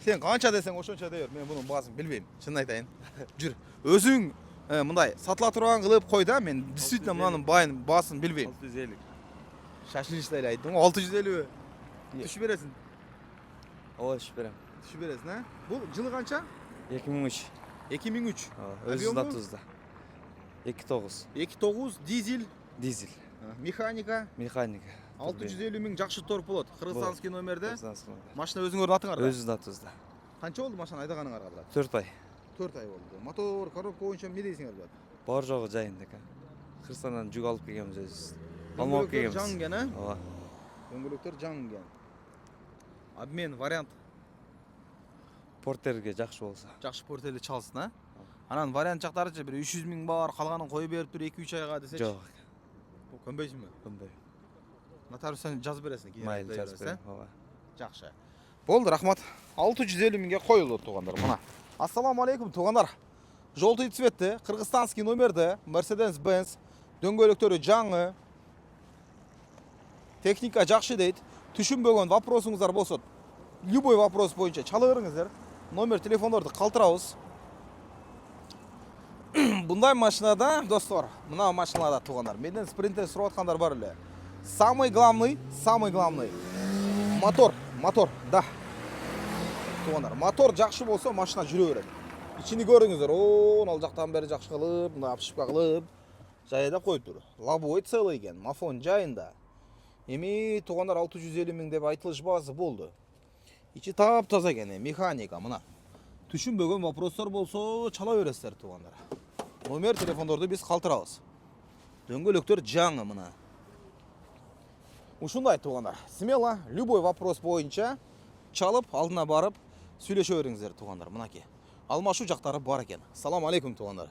Sen kança desең ошончо дей бер. Мен мунун баасын билбейм. Чынын айтайын. Жүр. Өзүң мындай сатыла турган кылып кой да. Мен действительно мунун баасын билбейм. 650. Шашылыштай эле айттың. 650 түшүп бересиң. Ооба, түшүп берем. Түшүп бересиң, а? Бул жылы канча? 2003. 2003. Өзү датыбызда. 2.9. 2.9 дизель, Дизель. механика. Механика. 650 миң жакшы торп болот. Кыргызстанский номерде. Кыргызстанский. Машина өзүңөрдүн атыңарда. Өзү датыбызда. Канча болду машина айдаганыңарга брат? 4 ай. 4 ай болду. Мотор, коробка боюнча эмне дейсиңер брат? Бар жогу жайында экен. Кыргызстандан жүк алып келгенбиз өзүбүз. Алмап келгенбиз. Жаңген, а? Ооба. Дөңгөлөктөр жаңген. Обмен вариант. Портерге жакшы болсо. Жакшы портели чалсын, а? Анан вариант жактарычы бир 300 миң бар, калганын коюп берип тур 2-3 айга десечи. Жок. Көнбөйсүңбү? Көнбөй. Нотариустан жазып бересиң кийин. Майыл жазып берем. Ооба. Жакшы. Болду, рахмат. 650 миңге коюлду туугандар. Мына. Ассаламу алейкум туугандар. Желтый цветте, кыргызстанский номерде, Mercedes-Benz, дөңгөлөктөрү жаңы. Техника жакшы дейт. Түшүнбөгөн вопросуңуздар болсо, любой вопрос боюнча чала бериңиздер. Номер телефондорду калтырабыз. Bunday машинада, достор, мына машиналарда туугандар, менден спринтер сурап аткандар бар эле. Самый главный, мотор, да. Туугандар, мотор жакшы болсо машина жүрө берет. Ичини көрүңүздөр. Ал жактан бери жакшы кылып, мына обшивка кылып, жайда коюптур. Лобовой целый экен, мафон жайында. Эми туугандар 650 миң деп айтылышпасы болду. Ичи таптаза экен, механика мына. Түшүнбөгөн вопростор болсо чала бересиздер туугандар. Номер телефондорду биз калтырабыз. Дөңгөлөктөр жаңы мына. Ушундай туугандар. Смело любой вопрос боюнча чалып, алдына барып сүйлөшө бериңиздер туугандар. Мынакей. Алмашуу жактары бар экен. Салам алейкум туугандар.